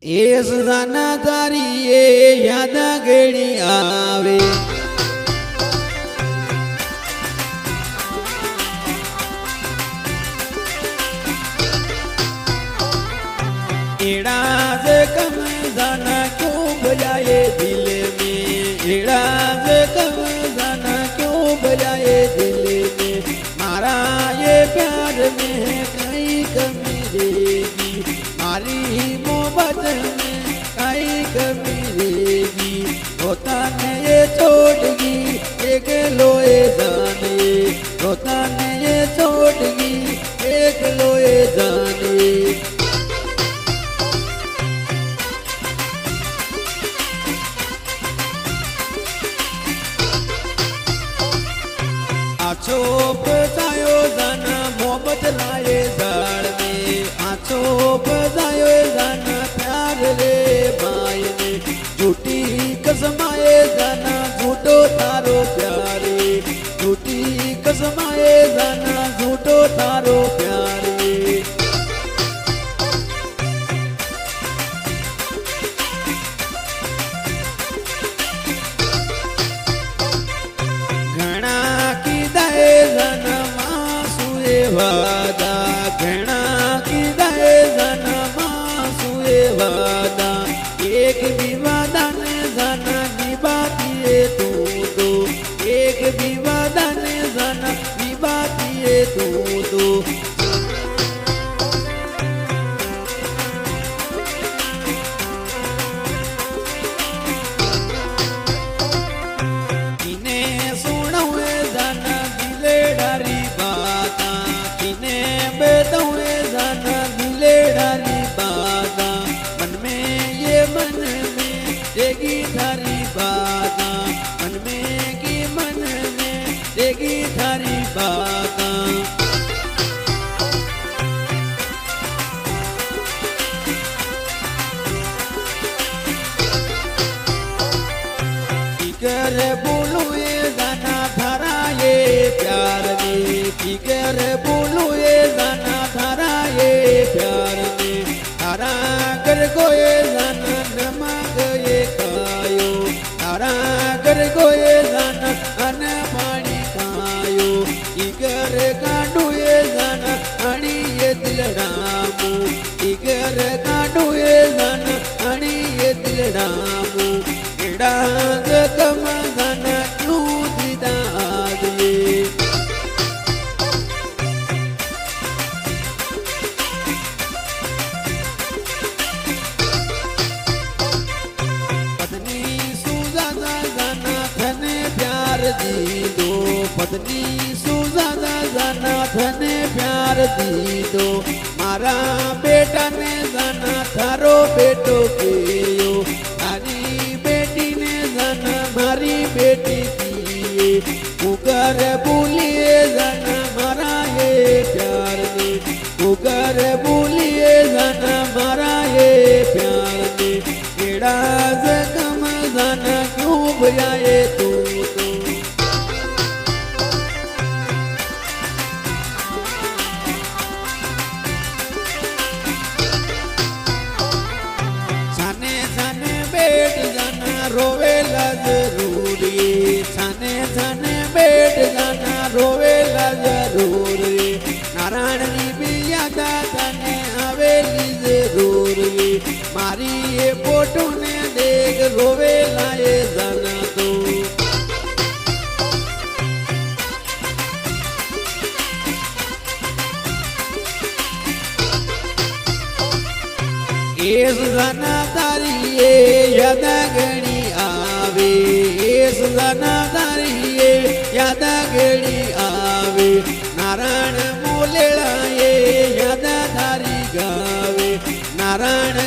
એ સુધાના તારી એ યાદ ઘડી આવે एड़ा से कम जाना क्यों बजाए दिल में एड़ा से कम जाना क्यों बजाए दिल में मारा ये प्यार में कहीं कमी रहेगी मारी मोहब्बत में कहीं कमी रहेगी रोता ने ये छोड़गी एक लोए जाने रोता ने ये छोड़गी एक लोए जाने आछो पजायो जाना मोहब्बत लाए जाड़ में आछो पजायो जाना प्यार रे भाई ने झूठी कसमाए जाना झूठो तारो प्यारे झूठी कसमाए जाना झूठो तारो प्यारे वादा घना की दे जनमा सुए वादा एक भी वादा ने जना निभाती तू तो एक भी वादा ने जना निभाती तू तो देगी थारी बाता मन में की मन में देगी थारी बाता फिकर बोलू ये गाना थारा ये प्यार में फिकर बोलू ये गाना थारा ये प्यार में थारा कर को ये गाना नमक ये खायो तारा कर गोए जाना अन पानी खायो इगर कांडू ये जाना अणी ये दिलडामू इगर कांडू ये जाना अणी ये दिलडामू एड़ा कम जाना क्यों दिदा दिए दी दो पत्नी सुजाना जाना थने प्यार दी दो मारा बेटा ने जाना थारो बेटो कियो थारी बेटी ने जाना मारी बेटी किए पुकार बोलिए जाना मारा ये प्यार ने पुकार बोलिए जाना मारा ये प्यार ने केड़ा जगम जाना क्यों बजाए तू रोवेला जरूरी छाने छाने बैठ जाना रोवेला जरूरी नारायण नी भी याद तने हवेली जरूरी मारी ये फोटो ने देख रोवेला ये जाना तो ये जाना तारी ये याद घड़ी आवे सुजाना तारी ये याद घड़ी आवे नारायण मोलेला ये याद तारी गावे नारायण